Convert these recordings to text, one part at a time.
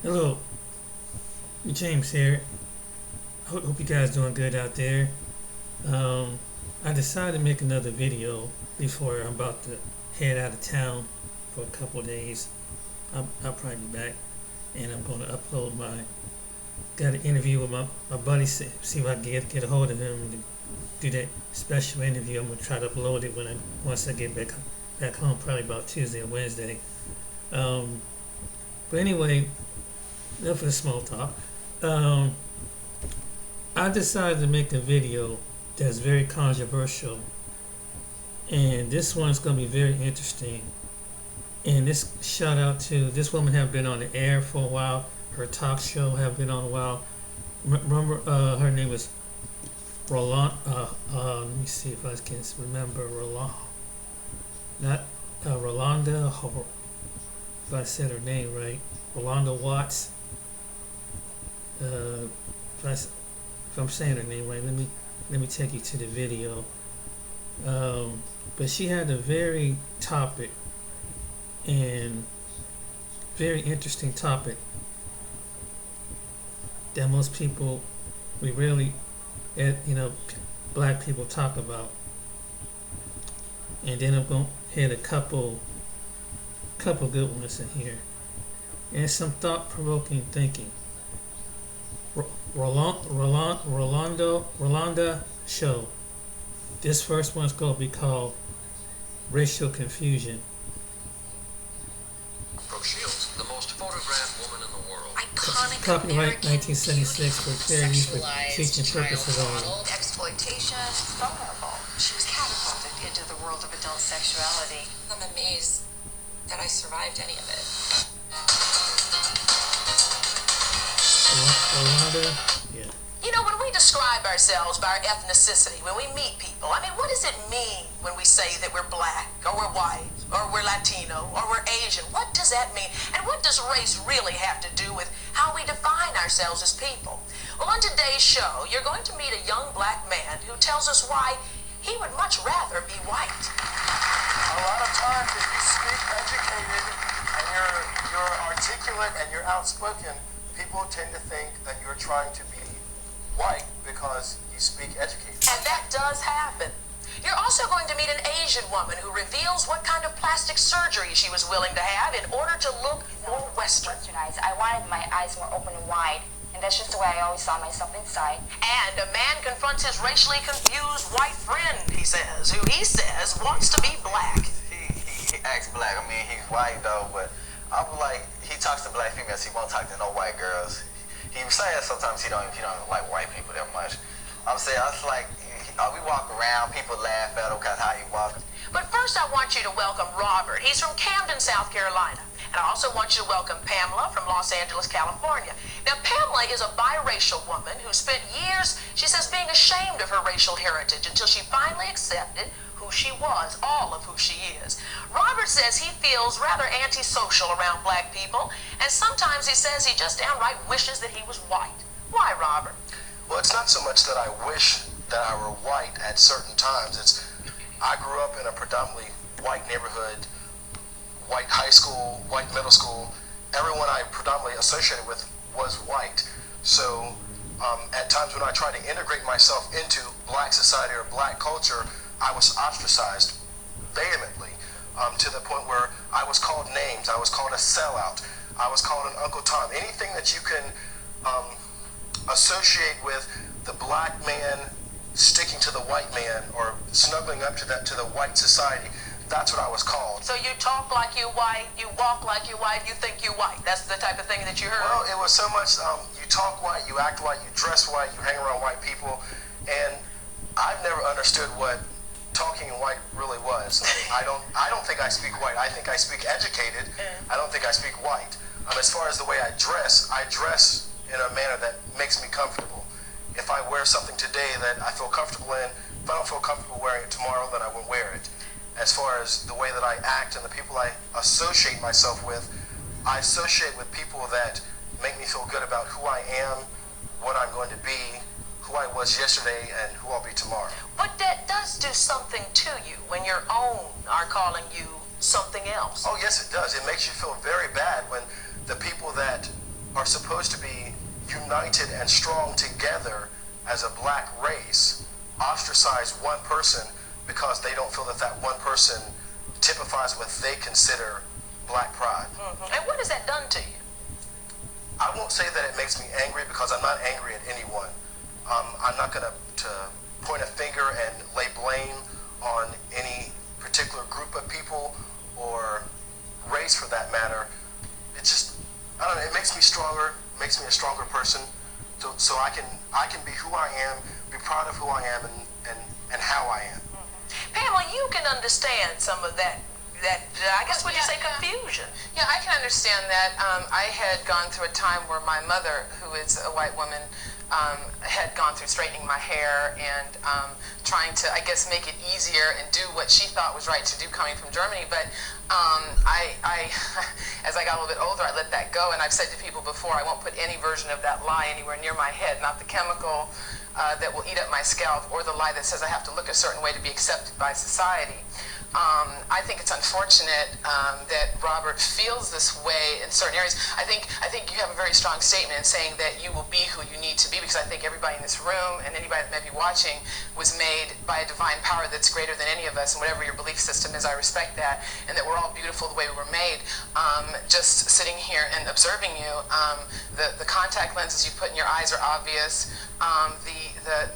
Hello, James here. Hope you guys doing good out there. Um, I decided to make another video before I'm about to head out of town for a couple of days. I'll probably be back, and I'm going to upload my. Got an interview with my buddy. See if I can get a hold of him and do that special interview. I'm gonna try to upload it once I get back home, probably about Tuesday or Wednesday. Um, but anyway, enough of the small talk. Um, I decided to make a video that's very controversial, and this one's going to be very interesting. And this shout out to this woman have been on the air for a while. Her talk show have been on a while. Remember, her name is Roland. Let me see if I can remember Roland. Not Rolanda. If I said her name right, Rolanda Watts. If I'm saying her name right, let me take you to the video. But she had a very topic and very interesting topic that most people we rarely, black people talk about. And then I'm gonna hit a couple good ones in here and some thought-provoking thinking. Rolanda show. This first one's going to be called Racial Confusion. Brooke Shields, the most photographed woman in the world. Iconic Copyright American 1976 for fair use for sexualized teaching purposes child only. model. Exploitation, vulnerable. She was catapulted into the world of adult sexuality. I'm amazed that I survived any of it. Rolanda, yeah. You know, when we describe ourselves by our ethnicity, when we meet people, I mean, what does it mean when we say that we're black, or we're white, or we're Latino, or we're Asian? What does that mean? And what does race really have to do with how we define ourselves as people? Well, on today's show, you're going to meet a young black man who tells us why he would much rather be white. A lot of times, if you speak educated and you're articulate and you're outspoken, people tend to think that you're trying to be white because you speak educated. And that does happen. You're also going to meet an Asian woman who reveals what kind of plastic surgery she was willing to have in order to look more Western. Westernized. I wanted my eyes more open and wide, and that's just the way I always saw myself inside. And a man confronts his racially confused white friend, he says, who he says wants to be black. He acts black. I mean, he's white though, but I was like, he talks to black females. He won't talk to no white girls. He says sometimes he don't like white people that much. I'm saying, I was like, we walk around, people laugh at him because how he walks. But first I want you to welcome Robert. He's from Camden, South Carolina. And I also want you to welcome Pamela from Los Angeles, California. Now, Pamela is a biracial woman who spent years, she says, being ashamed of her racial heritage until she finally accepted who she was, all of who she is. Robert says he feels rather antisocial around black people, and sometimes he says he just downright wishes that he was white. Why, Robert? Well, it's not so much that I wish that I were white at certain times. I grew up in a predominantly white neighborhood, white high school, white middle school. Everyone I predominantly associated with was white. So at times when I tried to integrate myself into black society or black culture, I was ostracized vehemently to the point where I was called names. I was called a sellout. I was called an Uncle Tom. Anything that you can associate with the black man sticking to the white man or snuggling up to the white society, that's what I was called. So you talk like you white, you walk like you white, you think you white. That's the type of thing that you heard? Well, it was so much, you talk white, you act white, you dress white, you hang around white people, and I've never understood what talking white really was. I don't think I speak white. I think I speak educated. I don't think I speak white. As far as the way I dress in a manner that makes me comfortable. If I wear something today that I feel comfortable in, if I don't feel comfortable wearing it tomorrow, then I won't wear it. As far as the way that I act and the people I associate myself with, I associate with people that make me feel good about who I am, what I'm going to be, who I was yesterday, and who I'll be tomorrow. But that does do something to you when your own are calling you something else. Oh, yes, it does. It makes you feel very bad when the people that are supposed to be united and strong together as a black race, ostracize one person because they don't feel that that one person typifies what they consider black pride. And what has that done to you? I won't say that it makes me angry because I'm not angry at anyone. I'm not going to point a finger and lay blame on any particular group of people or race for that matter. It just, I don't know, it makes me stronger, makes me a stronger person, so I can be who I am, be proud of who I am and how I am. Pamela, you can understand some of that I guess would you say confusion? Yeah, I can understand that. I had gone through a time where my mother, who is a white woman, had gone through straightening my hair and trying to, I guess, make it easier and do what she thought was right to do coming from Germany. But as I got a little bit older, I let that go. And I've said to people before, I won't put any version of that lie anywhere near my head, not the chemical that will eat up my scalp or the lie that says I have to look a certain way to be accepted by society. I think it's unfortunate that Robert feels this way in certain areas. I think you have a very strong statement in saying that you will be who you need to be, because I think everybody in this room and anybody that may be watching was made by a divine power that's greater than any of us, and whatever your belief system is, I respect that, and that we're all beautiful the way we were made. Just sitting here and observing you, the contact lenses you put in your eyes are obvious.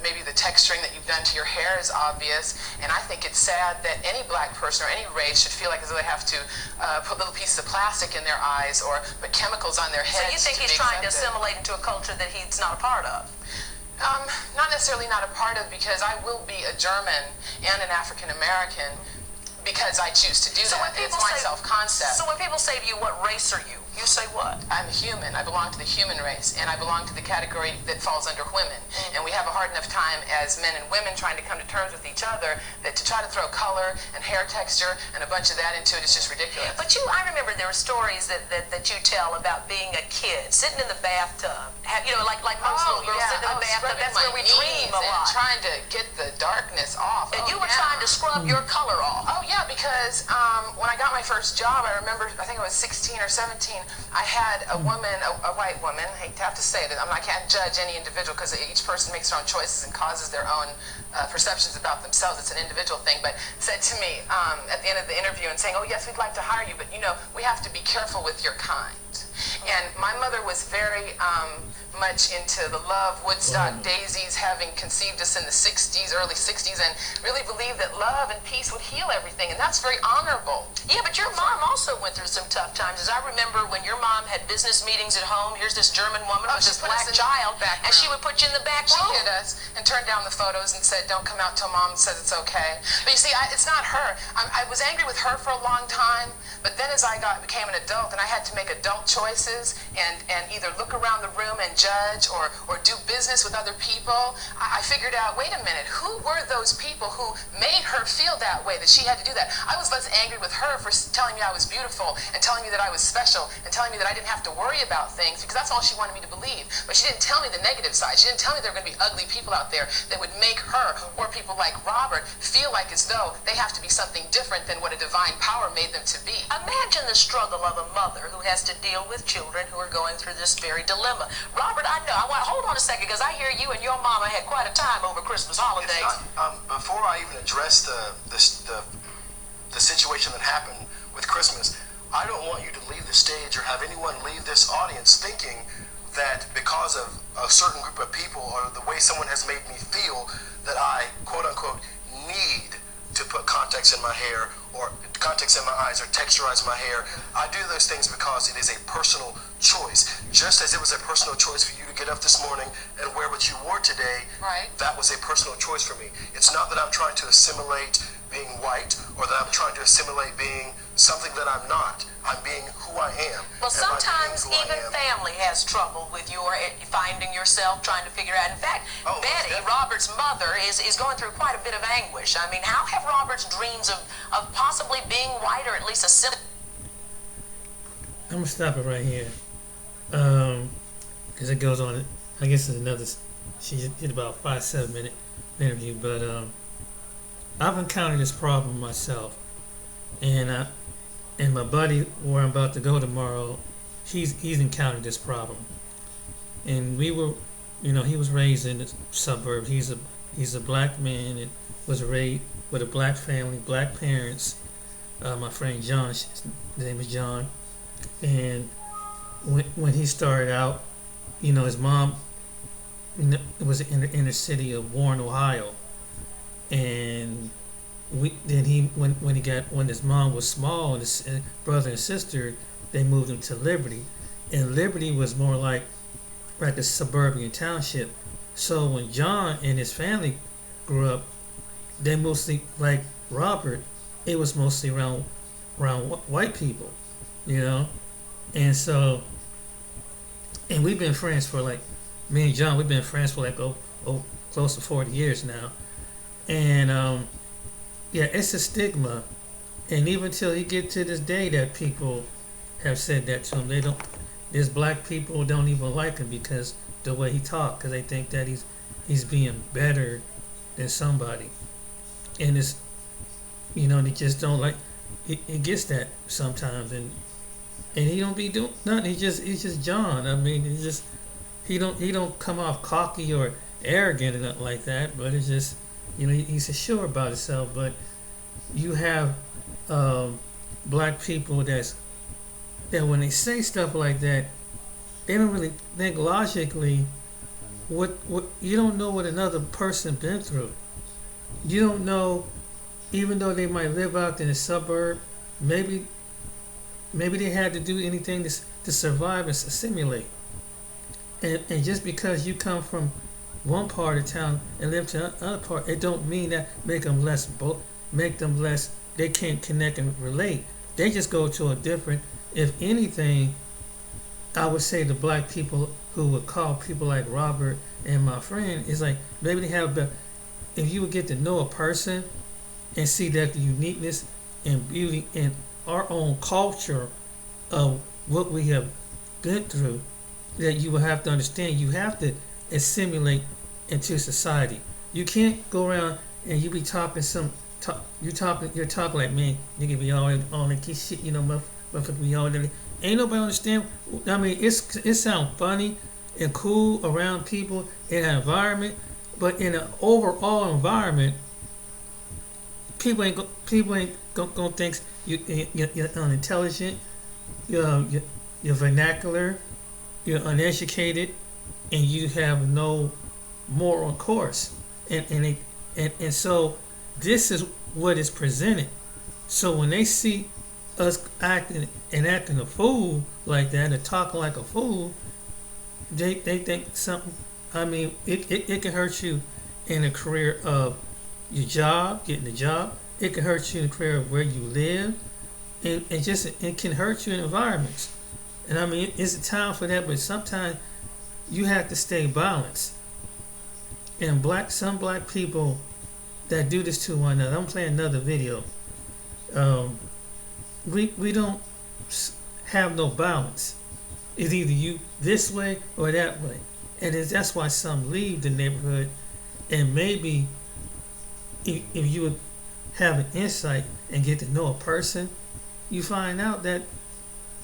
Maybe the texturing that you've done to your hair is obvious, and I think it's sad that any black person or any race should feel like as though they have to put little pieces of plastic in their eyes or put chemicals on their heads. So you think he's trying to assimilate into a culture that he's not a part of? Not necessarily not a part of, because I will be a German and an African American because I choose to do that. It's my self-concept. So when people say to you, what race are you? You say what? I'm human. I belong to the human race, and I belong to the category that falls under women. And we have a hard enough time as men and women trying to come to terms with each other that to try to throw color and hair texture and a bunch of that into it is just ridiculous. But I remember there were stories that you tell about being a kid, sitting in the bathtub. Like most little girls sitting in the bathtub. That's where we dream a lot. And trying to get the darkness off. And you were trying to scrub your color off. Oh, yeah, because when I got my first job, I remember, I think I was 16 or 17, I had a woman, a white woman, I hate to have to say it, I can't judge any individual because each person makes their own choices and causes their own perceptions about themselves. It's an individual thing, but said to me at the end of the interview and saying, oh yes, we'd like to hire you, but we have to be careful with your kind. And my mother was very much into the love, Woodstock Daisies, having conceived us in the 60s, early 60s, and really believed that love and peace would heal everything, and that's very honorable. Yeah, but your mom also went through some tough times. As I remember when your mom had business meetings at home, here's this German woman with this black child, and she would put you in the back room. She hid us and turned down the photos and said, don't come out till mom says it's okay. But you see, it's not her. I was angry with her for a long time, but then as I became an adult and I had to make adult choices and either look around the room and judge or do business with other people, I figured out, wait a minute, who were those people who made her feel that way, that she had to do that? I was less angry with her for telling me I was beautiful and telling me that I was special and telling me that I didn't have to worry about things, because that's all she wanted me to believe. But she didn't tell me the negative side. She didn't tell me there were going to be ugly people out there that would make her or people like Robert feel like as though they have to be something different than what a divine power made them to be. Imagine the struggle of a mother who has to deal with children who are going through this very dilemma. Robert, hold on a second, because I hear you and your mama had quite a time over Christmas holidays. Before I even address the situation that happened with Christmas, I don't want you to leave the stage or have anyone leave this audience thinking that because of a certain group of people or the way someone has made me feel that I, quote unquote, need to put contacts in my hair or contacts in my eyes or texturize my hair. I do those things because it is a personal choice. Just as it was a personal choice for you to get up this morning and wear what you wore today, right. That was a personal choice for me. It's not that I'm trying to assimilate being white or that I'm trying to assimilate being something that I'm not. I'm being who I am. Well, sometimes even family has trouble with your finding yourself, trying to figure out. In fact, Betty, Robert's mother, is going through quite a bit of anguish. I mean, how have Robert's dreams of possibly being white or at least a similar... I'm going to stop it right here. Because it goes on, I guess it's another, she did about 5-7 minute interview, but I've encountered this problem myself, and my buddy, where I'm about to go tomorrow, he's encountered this problem, and we were, he was raised in the suburb. He's a black man and was raised with a black family, black parents. My friend John, his name is John, and when he started out, his mom was in the inner city of Warren, Ohio, and when his mom was small and his brother and sister, they moved him to Liberty, and Liberty was more like a suburban township. So when John and his family grew up, they mostly, like Robert, it was mostly around white people, and so, and we've been friends for me and John, we've been friends for close to 40 years now, and yeah, it's a stigma, and even till he get to this day that people have said that to him. There's black people don't even like him because the way he talk, because they think that he's being better than somebody, and it's, they just don't like. It gets that sometimes, and he don't be doing nothing. He's just John. I mean, he don't come off cocky or arrogant or nothing like that. But it's just, he's sure about himself. But you have black people that when they say stuff like that, they don't really think logically. What you don't know what another person been through. You don't know, even though they might live out in the suburb, maybe they had to do anything to survive and assimilate. And just because you come from one part of town and live to another part, it don't mean that make them less. They can't connect and relate. They just go to a different. If anything, I would say the black people who would call people like Robert and my friend is like, maybe they have the. If you would get to know a person and see that the uniqueness and beauty in our own culture of what we have been through, that you will have to understand. You have to assimilate into society. You can't go around and you be talking you're talking like, man, nigga be all like this shit, motherfucker be all that. Ain't nobody understand. I mean, it sound funny and cool around people in an environment, but in an overall environment, people ain't gonna think you're unintelligent, you're vernacular, you're uneducated, and you have no moral course. And so this is what is presented. So when they see us acting a fool like that and talking like a fool, they think something. I mean, it can hurt you in a career of your job, getting a job. It can hurt you in the career of where you live, and it can hurt you in environments. And I mean, it's a time for that, but sometimes you have to stay balanced. And some black people that do this to one another. I'm playing another video. We don't have no balance. It's either you this way or that way, and that's why some leave the neighborhood. And maybe if you would have an insight and get to know a person, you find out that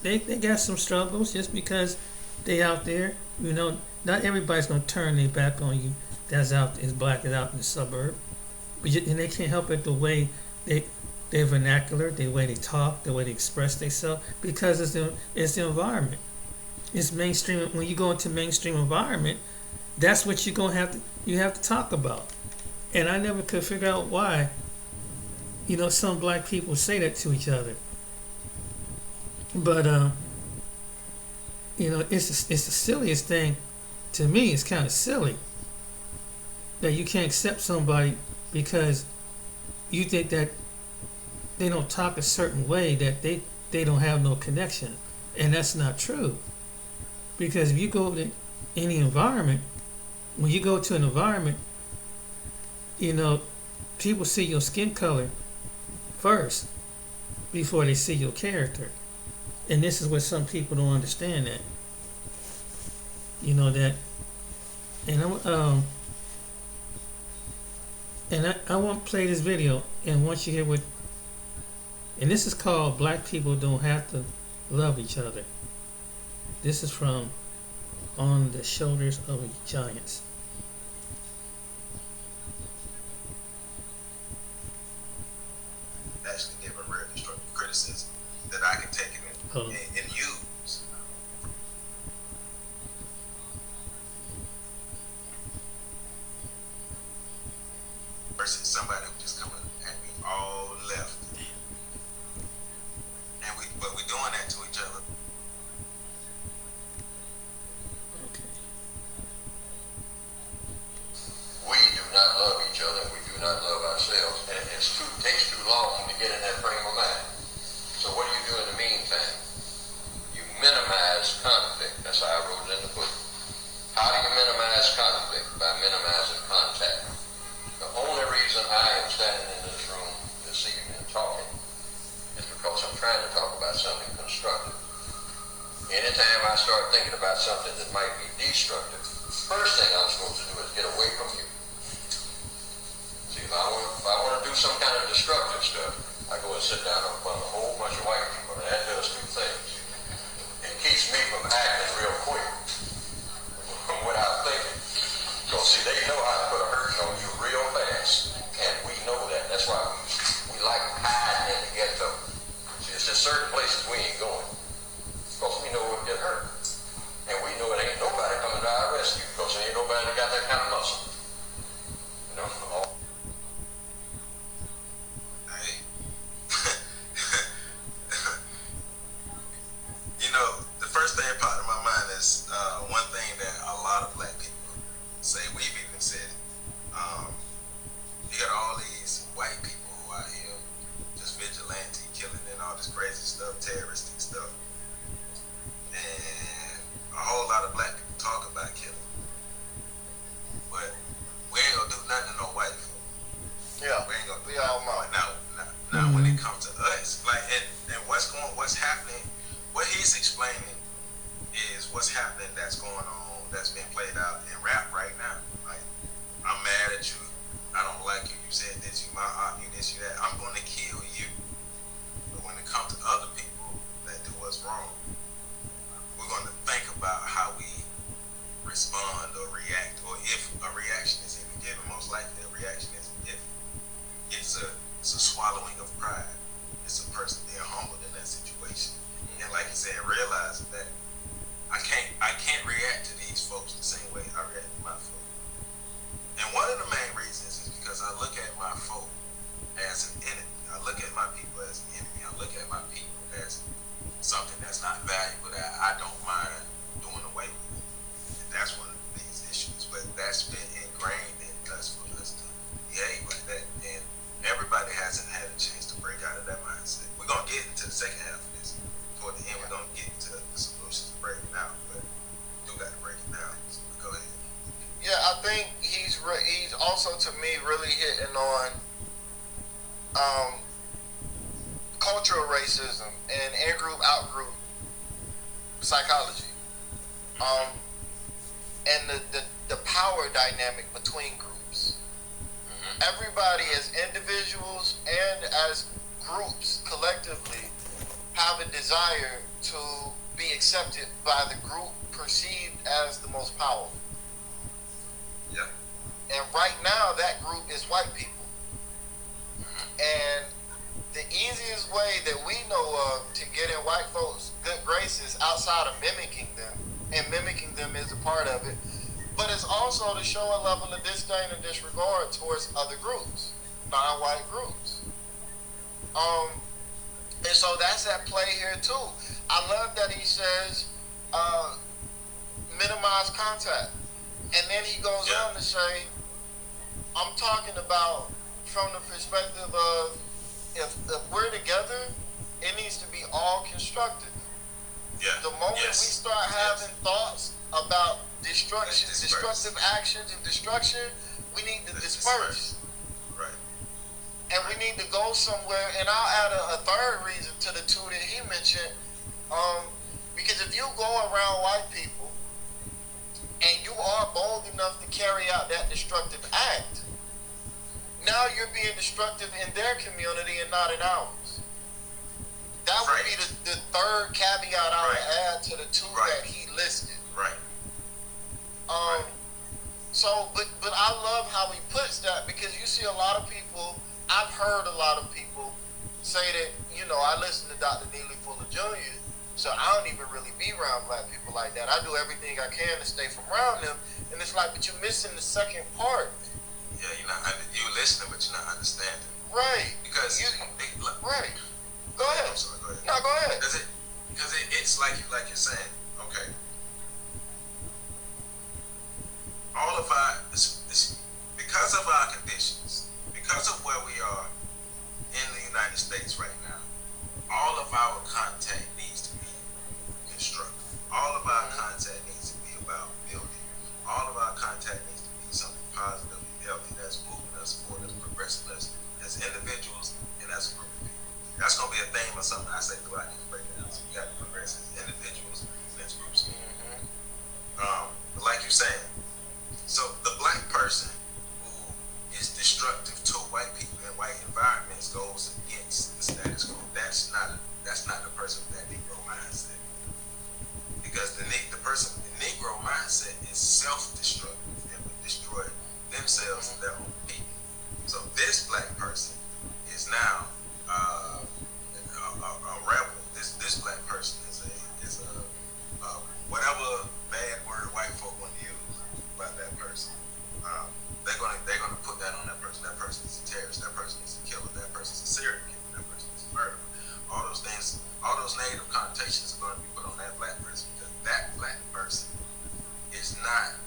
they got some struggles just because they out there. Not everybody's gonna turn their back on you. That's black is out in the suburb, and they can't help it the way their vernacular, the way they talk, the way they express themselves, because it's the environment. It's mainstream. When you go into mainstream environment, that's what you have to talk about. And I never could figure out why, some black people say that to each other. But it's the silliest thing to me. It's kind of silly that you can't accept somebody because you think that they don't talk a certain way, that they don't have no connection, and that's not true. Because if you go to any environment, when you go to an environment, people see your skin color first before they see your character. And this is what some people don't understand, that that. And I want to play this video, and once you hear what, and this is called "Black People Don't Have to Love Each Other." This is from On the Shoulders of Giants. Actually give a real constructive criticism that I can take and use. Versus somebody who just coming at me all left. But we're doing that to each other. Okay. We do not love each other, and we do not love ourselves, and it takes too long to get in that frame of mind. So what do you do in the meantime? You minimize conflict. That's how I wrote it in the book. How do you minimize conflict? By minimizing contact. The only reason I am standing in this room this evening talking is because I'm trying to talk about something constructive. Anytime I start thinking about something that might be destructive, first thing I'm supposed to do is get away from you. See, if I want to do some kind of destructive stuff, I go and sit down in front of a whole bunch of white people, and that does two things. It keeps me from acting real quick without thinking. Because, see, they know how to put a hurt on you real fast, and we know that. That's why we like hiding in the ghetto. See, it's just certain places we ain't going, because we know we'll get hurt. And we know it ain't nobody coming to our rescue, because there ain't nobody that got that kind of muscle. You know? You know, the first thing that popped in my mind is one thing that a lot of black people say. We've even said it. You got all these white people who out here just vigilante killing and all this crazy stuff, terroristic stuff. And a whole lot of black people talk about killing. But we ain't gonna do nothing to no white folk. Yeah, We ain't gonna we all know. Now when it comes to us, like, and what's happening, what he's explaining is what's happening that's going on, that's being played out in rap right now. Like, I'm mad at you, I don't like you, you said this, you my aunt, you this, you that, I'm gonna kill you. But when it comes to other people that do us wrong, we're gonna think about how we respond or react, or if a reaction is even given. Most likely a reaction is if it's a swallowing of pride. It's a person being humbled in that situation. And like you said, realizing that I can't react to these folks the same way I react to my folk. And one of the main reasons is because I look at my folk as an enemy. I look at my people as an enemy. I look at my people as something that's not valuable, that I don't mind doing away with. And that's one of these issues. But that's been ingrained in us for us to behave like that. And everybody hasn't had a chance to break out of that mindset. We're going to get into the second half of this. Toward the end, we're going to get into the solutions to break it down. But we do got to break it down. So go ahead. Yeah, I think he's also, to me, really hitting on cultural racism and in-group, out-group psychology. And the power dynamic between groups. Everybody as individuals and as groups collectively have a desire to be accepted by the group perceived as the most powerful. Yeah. And right now that group is white people. And the easiest way that we know of to get in white folks' good graces outside of mimicking them, and mimicking them is a part of it, but it's also to show a level of disdain and disregard towards other groups, non-white groups. And so that's at play here too. I love that he says minimize contact. And then he goes on to say, I'm talking about from the perspective of if we're together, it needs to be all constructive. Yeah. The moment we start having thoughts about destructive actions and destruction, we need to disperse. Right. And we need to go somewhere. And I'll add a third reason to the two that he mentioned. Because if you go around white people and you are bold enough to carry out that destructive act, now you're being destructive in their community and not in ours. That would be the third caveat I would add to the two that even really be around black people like that. I do everything I can to stay from around them, and it's like, but you're missing the second part. Yeah, you're listening, but you're not understanding. Right. Because right. Go ahead. I'm sorry, go ahead. No, go ahead. Because it's like you're saying, okay. All of it's because of our conditions, because of where we are in the United States right now, all of our contact needs to be constructive. All of our contact needs to be about building. All of our contact needs to be something positive and healthy that's moving us forward, that's progressing us as individuals and as a group of people. That's going to be a theme or something I say throughout these breakdowns. We got to progress as individuals and as groups of people. But like you're saying, so the black person who is destructive to white people and white environments goes against the status quo. That's not the person with that Negro mindset. Because the Negro mindset is self-destructive and would destroy themselves and their own people. So this black person is now a rebel. This black person is a whatever bad word white folk want to use about that person. They're gonna put that on that person. That person is a terrorist. That person is a killer. That person is a serial killer. That person is a murderer. All those things, all those negative connotations are going to be put on that black person because that black person is not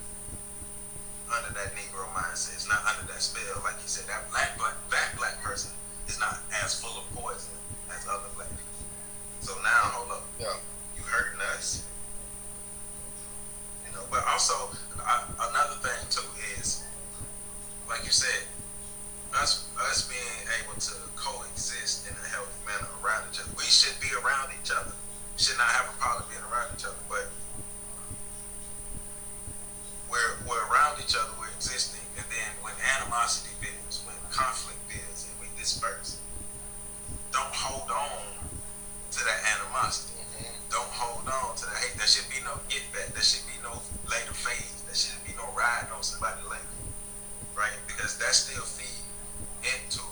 under that Negro mindset. It's not under that spell, like you said. That black person is not as full of poison as other black people. So now, hold up. Yeah. You hurting us. But also another thing too is, like you said, us being able to coexist in a healthy manner around each other. We should be around each other. We should not have a problem being around each other. But we're around each other. We're existing, and then when animosity builds, when conflict builds, and we disperse, don't hold on to that animosity. Don't hold on to that hate. There should be no get back. There should be no later phase. There should be no riding on somebody later. Right? Because that still feed into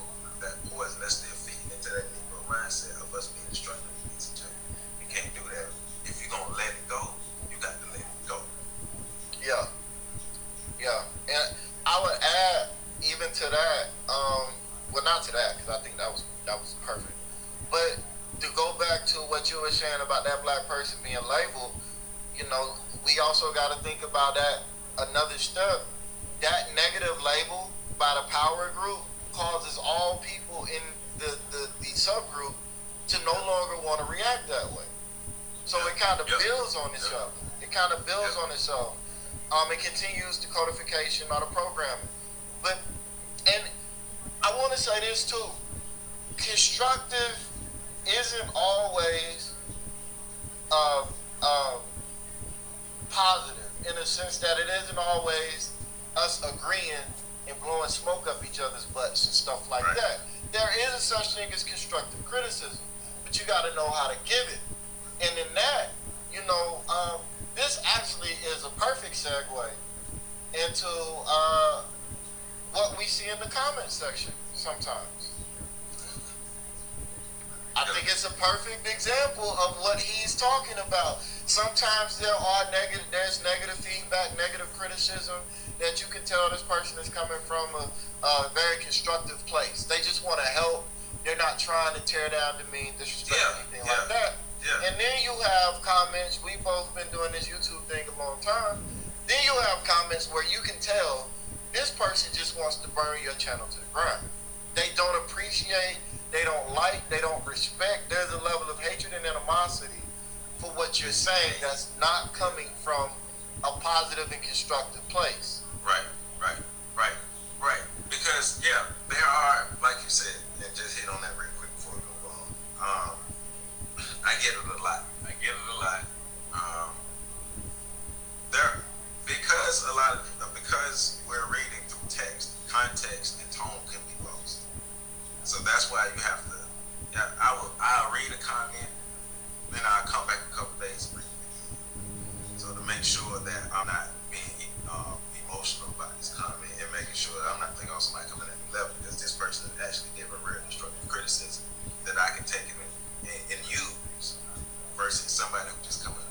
that poison. That still feed into that Negro mindset of us being destructive against each other. You can't do that. If you're going to let it go, you got to let it go. Yeah. Yeah. And I would add even to that, well, not to that, because I think that was perfect. But to go back to what you were saying about that black person being labeled, we also got to think about that another step. That negative label by the power group causes all people in the subgroup to no longer want to react that way. So it kind of builds on itself. It kind of builds on itself. It continues the codification or the programming. And I want to say this too. Constructive isn't always positive in the sense that it isn't always us agreeing and blowing smoke up each other's butts and stuff like that. There is a such thing as constructive criticism, but you got to know how to give it. And in that, this actually is a perfect segue into what we see in the comment section sometimes. I think it's a perfect example of what he's talking about. Sometimes there's negative feedback, negative criticism that you can tell this person is coming from a very constructive place. They just want to help. They're not trying to tear down, demean, disrespect, anything like that. Yeah. And then you have comments. We've both been doing this YouTube thing a long time. Then you have comments where you can tell this person just wants to burn your channel to the ground. They don't appreciate, they don't like, they don't respect. There's a level of hatred and animosity for what you're saying that's not coming from a positive and constructive place. Right. Because, there are, like you said, and just hit on that real quick before we move on. I get it a lot. Because we're reading through text, context and tone can be lost. So that's why you have to. I'll read a comment, then I'll come back a couple days and read it again. So to make sure that I'm not being emotional about this comment and making sure that I'm not thinking on somebody coming at me level because this person actually gave a real constructive criticism that I can take it and use versus somebody who just coming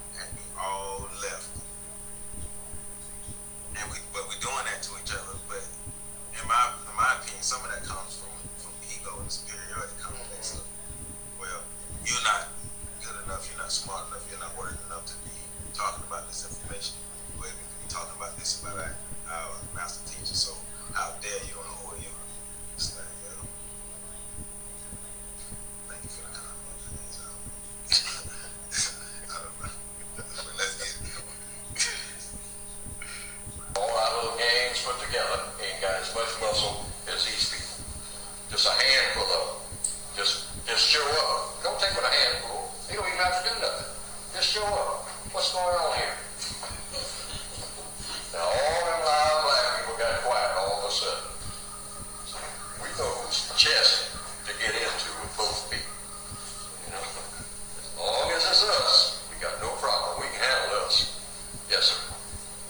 going on here? Now all them loud black people got quiet all of a sudden. We know whose chest to get into with both people. You know, as long as it's us, we got no problem. We can handle us. Yes, sir.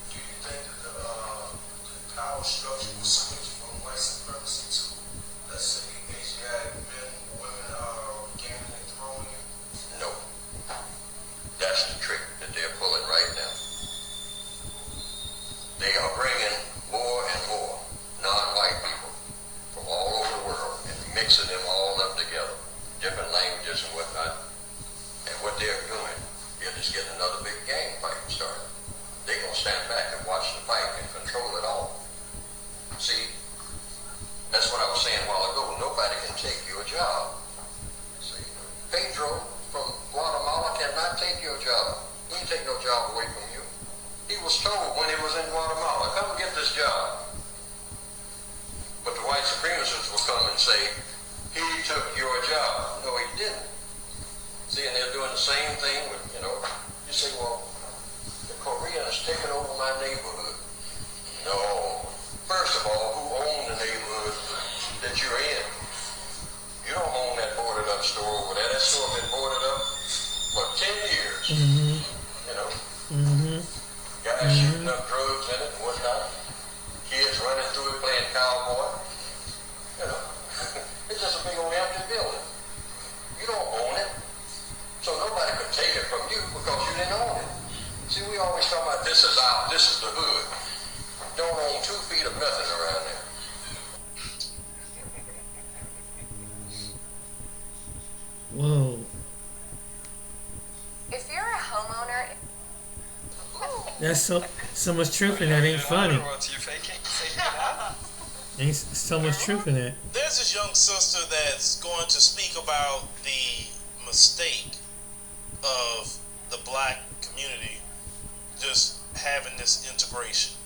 Do you think that the power structure will switch from white supremacy to, let's say, Asiatic men, women gaining and throwing it? No. That's the trick that they're pulling right now. They are bringing more and more non-white people from all over the world and mixing them all up together, different languages and whatnot. And what they're doing, they're just getting another big gang fight started. They're going to stand back and watch the fight and control it all. See, that's what I was saying a while ago. Nobody can take your job. See, Pedro from Guatemala cannot take your job. He can take no job away from you. He was told when he was in Guatemala, come get this job. But the white supremacists will come and say, he took your job. No, he didn't. See, and they're doing the same thing with, you know, you say, well, the Koreans taking over my neighborhood. No. First of all, who owned the neighborhood that you're in? You don't own that boarded up store over there. That store been boarded up for 10 years. Mm-hmm. You know? Mm-hmm. Guys shooting up drugs in it and whatnot. Kids running through it playing cowboy. You know? It's just a big old empty building. You don't own it. So nobody could take it from you because you didn't own it. See, we always talk about this is the hood. Don't own 2 feet of nothing around there. Whoa. If you're a homeowner, That's so much truth in that. Ain't funny. Ain't so much truth in that. There's this young sister that's going to speak about the mistake of the black community just having this integration.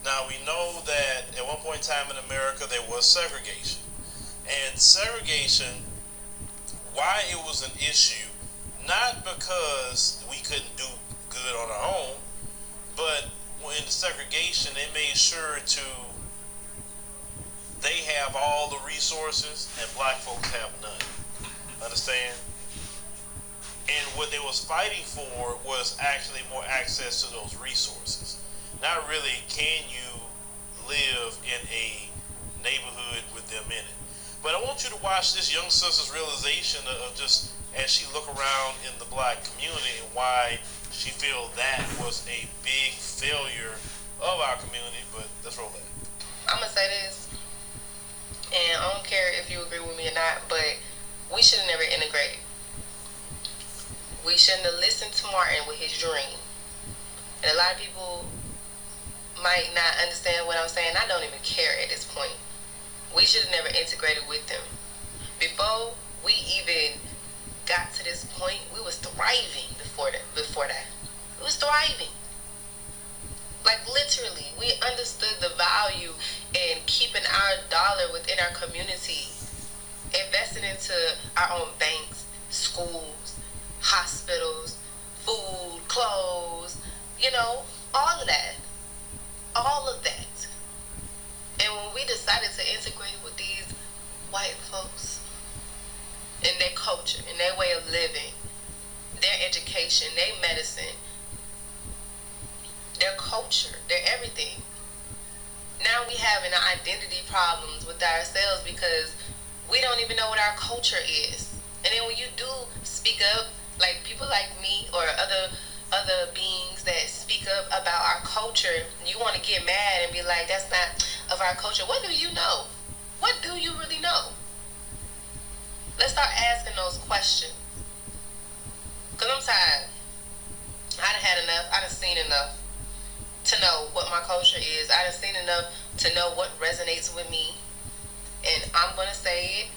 Now, we know that at one point in time in America there was segregation. And segregation, why it was an issue, not because we couldn't do good on our own, but in the segregation, they made sure they have all the resources and black folks have none. Understand? And what they was fighting for was actually more access to those resources. Not really, can you live in a neighborhood with them in it? But I want you to watch this young sister's realization of just as she look around in the black community and why she feels that was a big failure of our community. But let's roll that. I'm gonna say this, and I don't care if you agree with me or not, but we should have never integrated. We shouldn't have listened to Martin with his dream. And a lot of people might not understand what I'm saying. I don't even care at this point. We should have never integrated with them. Before we even got to this point, we was thriving before that. We was thriving. Like literally, we understood the value in keeping our dollar within our community, investing into our own banks, schools, hospitals, food, clothes, you know, all of that. All of that. And when we decided to integrate with these white folks and their culture and their way of living, their education, their medicine, their culture, their everything, now we having identity problems with ourselves because we don't even know what our culture is. And then when you do speak up, like people like me or other beings that speak up about our culture, you want to get mad and be like, that's not of our culture. What do you know? What do you really know? Let's start asking those questions. Because I'm tired. I done had enough. I done seen enough to know what my culture is. I done seen enough to know what resonates with me. And I'm going to say it.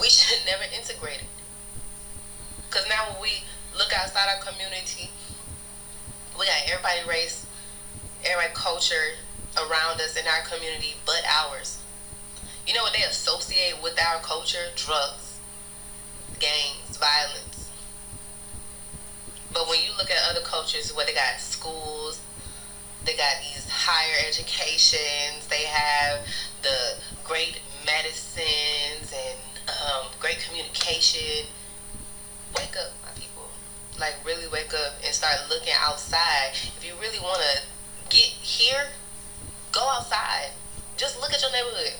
We should never integrate it. Because now when we look outside our community, we got everybody race, everybody culture around us in our community but ours. You know what they associate with our culture? Drugs, gangs, violence. But when you look at other cultures where they got schools, they got these higher educations, they have the great medicines and great communication. Wake up, my people. Like, really wake up and start looking outside. If you really want to get here, go outside. Just look at your neighborhood.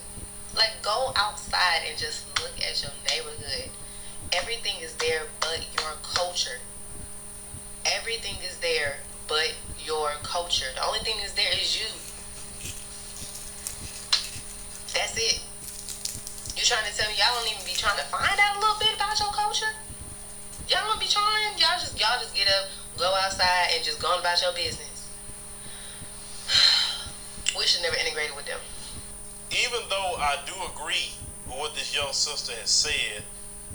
Like, go outside and just look at your neighborhood. Everything is there but your culture. Everything is there but your culture. The only thing that's there is you. That's it. You trying to tell me y'all don't even be trying to find out a little bit about your culture? Y'all don't be trying. Y'all just get up, go outside, and just go on about your business. We should never integrate with them. Even though I do agree with what this young sister has said,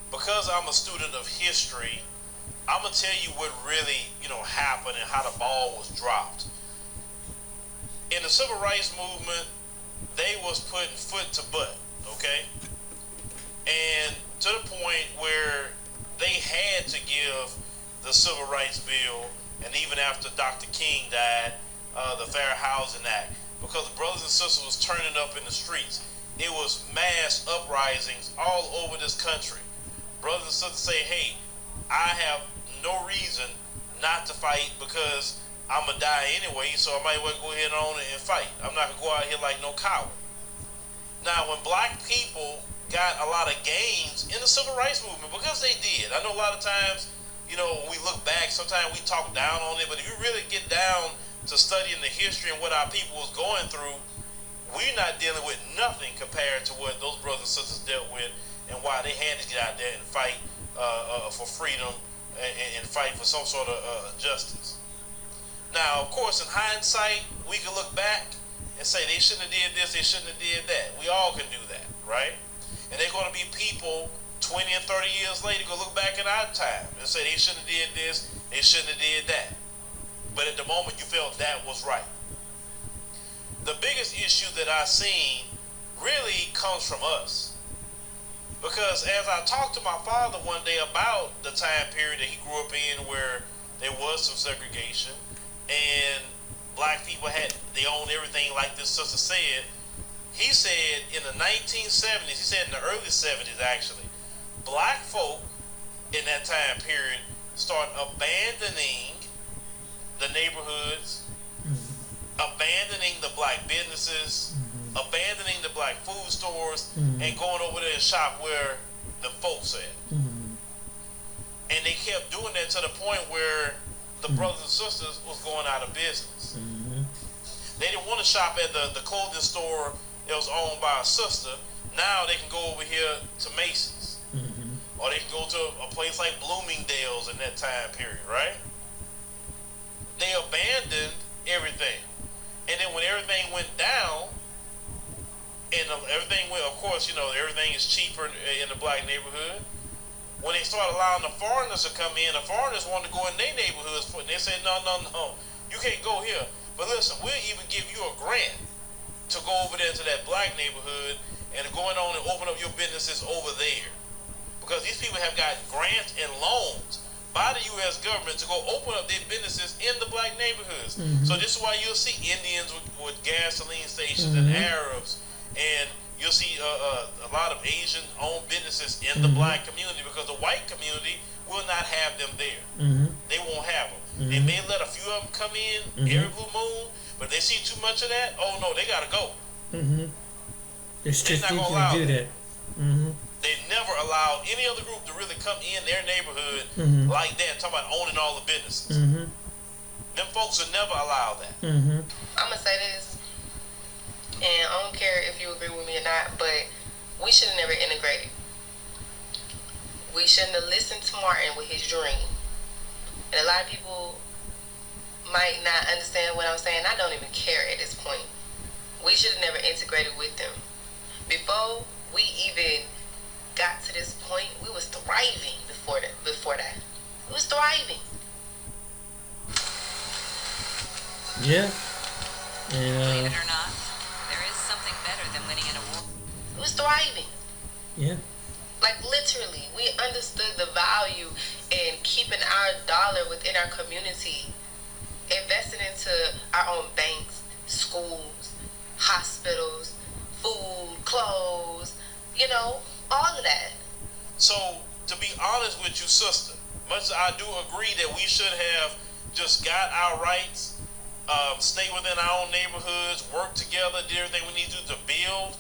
because I'm a student of history, I'm gonna tell you what really, happened and how the ball was dropped. In the civil rights movement, they was putting foot to butt, okay? And to the point where they had to give the Civil Rights Bill, and even after Dr. King died, the Fair Housing Act, because the brothers and sisters was turning up in the streets. It was mass uprisings all over this country. Brothers and sisters say, hey, I have no reason not to fight because I'm going to die anyway, so I might as well go ahead on and fight. I'm not going to go out here like no coward. Now, when black people got a lot of gains in the civil rights movement, because they did. I know a lot of times, when we look back, sometimes we talk down on it, but if you really get down to studying the history and what our people was going through, we're not dealing with nothing compared to what those brothers and sisters dealt with and why they had to get out there and fight for freedom and fight for some sort of justice. Now, of course, in hindsight, we can look back and say they shouldn't have did this, they shouldn't have did that. We all can do that, right? And they're going to be people 20 and 30 years later going to look back at our time and say they shouldn't have did this, they shouldn't have did that. But at the moment, you felt that was right. The biggest issue that I've seen really comes from us. Because as I talked to my father one day about the time period that he grew up in where there was some segregation and black people they owned everything like this sister said, he said in the 1970s, he said in the early 70s actually, black folk in that time period started abandoning the neighborhoods, abandoning the black businesses, abandoning the black food stores, and going over there and shop where the folks at. And they kept doing that to the point where the brothers and sisters was going out of business. They didn't want to shop at the clothing store that was owned by a sister. Now they can go over here to Macy's. Or they can go to a place like Bloomingdale's in that time period, right? They abandoned everything. And then when everything went down, and everything went, of course, everything is cheaper in the black neighborhood. When they started allowing the foreigners to come in, the foreigners wanted to go in their neighborhoods, and they said, no, you can't go here. But listen, we'll even give you a grant to go over there to that black neighborhood and going on and open up your businesses over there. Because these people have got grants and loans by the U.S. government to go open up their businesses in the black neighborhoods. So this is why you'll see Indians with gasoline stations and Arabs, and you'll see a lot of Asian-owned businesses in the black community because the white community will not have them there. They won't have them. They may let a few of them come in every blue moon, but if they see too much of that, oh no, they got to go. They're strategically do that. They never allowed any other group to really come in their neighborhood like that, talking about owning all the businesses. Them folks would never allow that. I'm going to say this, and I don't care if you agree with me or not, but we should have never integrated. We shouldn't have listened to Martin with his dream. And a lot of people might not understand what I'm saying. I don't even care at this point. We should have never integrated with them. Before we even got to this point, we was thriving before that. We was thriving. Yeah. Believe it or not, there is something better than winning an award. We was thriving. Yeah. Like literally, we understood the value and keeping our dollar within our community, investing into our own banks, schools, hospitals, food, clothes, all of that. So, to be honest with you, sister, much as I do agree that we should have just got our rights, stay within our own neighborhoods, work together, do everything we need to do to build,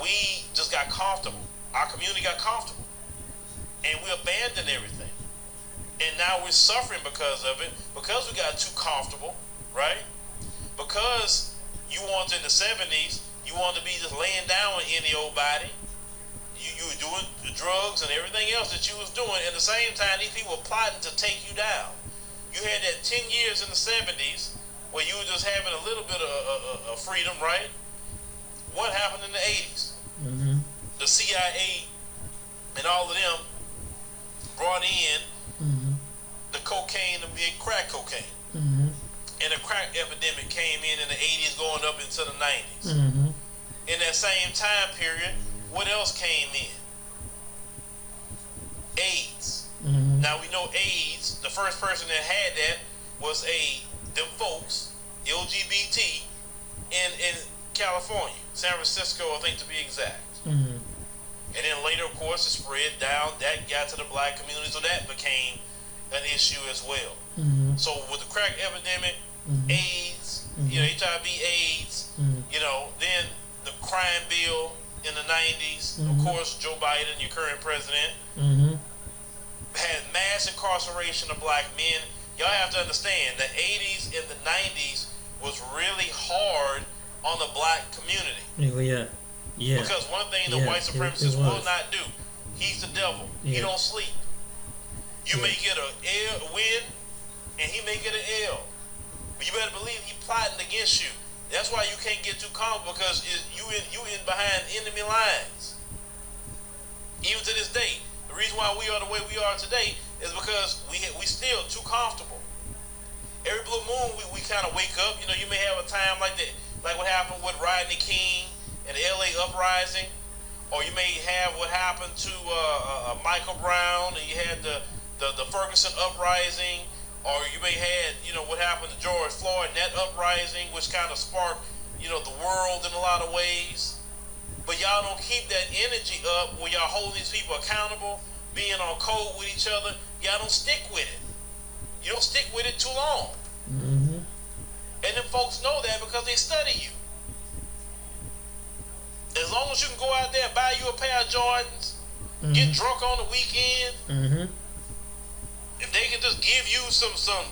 we just got comfortable. Our community got comfortable. And we abandoned everything. And now we're suffering because of it, because we got too comfortable, right? Because you wanted in the 70s, you wanted to be just laying down with any old body. You were doing the drugs and everything else that you was doing. At the same time, these people were plotting to take you down. You had that 10 years in the 70s where you were just having a little bit of freedom, right? What happened in the 80s? Mm-hmm. The CIA and all of them brought in the cocaine, the big crack cocaine. Mm-hmm. And the crack epidemic came in the 80s going up into the 90s. Mm-hmm. In that same time period, what else came in? AIDS. Mm-hmm. Now we know AIDS, the first person that had that was them folks, LGBT, in California, San Francisco, I think to be exact. Mm-hmm. And then later, of course, it spread down. That got to the black community, so that became an issue as well. Mm-hmm. So with the crack epidemic, AIDS, HIV/AIDS, then the crime bill in the 90s, of course, Joe Biden, your current president, had mass incarceration of black men. Y'all have to understand the 80s and the 90s was really hard on the black community. Yeah. Because one thing the white supremacists will not do, he's the devil. He don't sleep. You may get a win, and he may get an L. But you better believe he plotting against you. That's why you can't get too comfortable, because you in behind enemy lines. Even to this day, the reason why we are the way we are today is because we still too comfortable. Every blue moon we kind of wake up. You may have a time like that, like what happened with Rodney King and the LA uprising, or you may have what happened to Michael Brown, and you had the Ferguson uprising, or you may had what happened to George Floyd and that uprising, which kind of sparked the world in a lot of ways. But y'all don't keep that energy up where y'all hold these people accountable, being on code with each other. Y'all don't stick with it. You don't stick with it too long. Mm-hmm. And then folks know that because they study you. As long as you can go out there and buy you a pair of Jordans, get drunk on the weekend, if they can just give you some,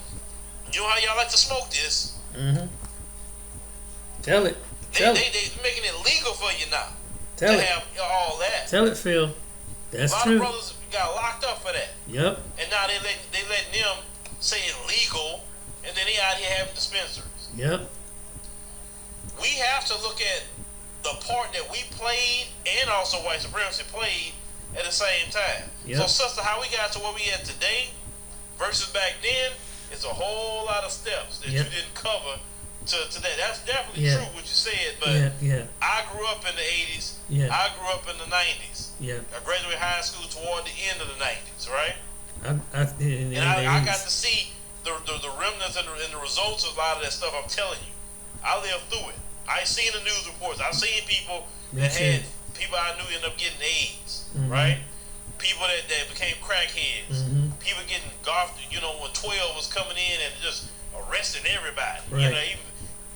how y'all like to smoke this. Tell it. They making it legal for you now. Tell it. Have all that. Tell it, Phil. That's true. A lot of brothers got locked up for that. Yep. And now they letting them say it's legal, and then they out here having dispensaries. Yep. We have to look at the part that we played and also white supremacy played at the same time. Yep. So, sister, how we got to where we at today versus back then, it's a whole lot of steps that you didn't cover to that. That's definitely true what you said, but I grew up in the 80s. Yeah. I grew up in the 90s. Yeah. I graduated high school toward the end of the 90s, right? I got to see the remnants and the results of a lot of that stuff. I'm telling you, I lived through it. I seen the news reports. I've seen people that had people I knew end up getting AIDS, right? People that became crackheads. People getting golfed. When 12 was coming in and just arresting everybody. Right. Even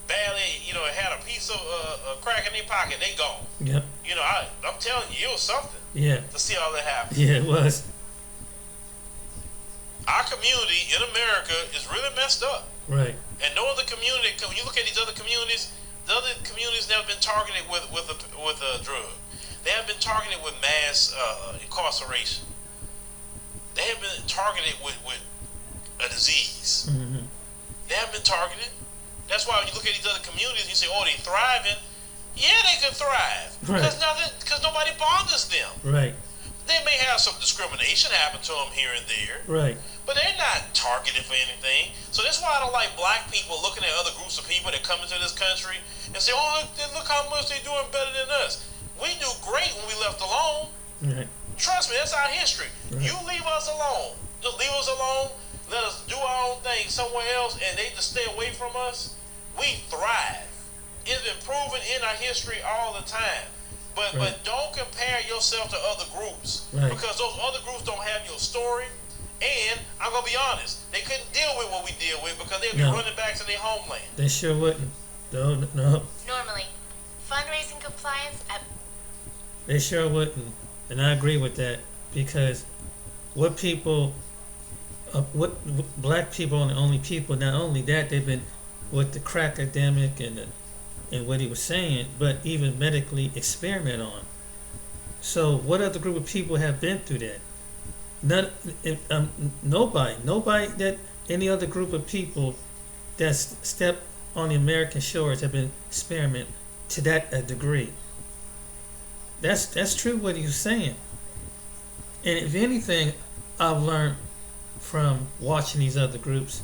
barely, had a piece of crack in their pocket, they gone. Yep. I'm telling you, it was something. Yeah. To see all that happen. Yeah, it was. Our community in America is really messed up. Right. And no other community. When you look at these other communities, the other communities that have been targeted with a drug. They have been targeted with mass incarceration. They have been targeted with a disease. They have been targeted. That's why when you look at these other communities, you say, "Oh, they thriving." Yeah, they can thrive because nobody bothers them. Right. They may have some discrimination happen to them here and there. Right. But they're not targeted for anything. So that's why I don't like black people looking at other groups of people that come into this country and say, "Oh, look how much they're doing better than us." We do great when we left alone. Right. Trust me, that's our history. You leave us alone. Just leave us alone. Let us do our own thing somewhere else, and they just stay away from us. We thrive. It's been proven in our history all the time. But don't compare yourself to other groups, because those other groups don't have your story. And I'm gonna be honest, they couldn't deal with what we deal with because they'd be running back to their homeland. They sure wouldn't. No. Normally, fundraising compliance at... They sure wouldn't, and I agree with that, because what black people are the only people. Not only that, they've been with the crack epidemic and what he was saying, but even medically experiment on. So what other group of people have been through that? Nobody that any other group of people that's stepped on the American shores have been experiment to that degree. That's true what he was saying. And if anything, I've learned from watching these other groups,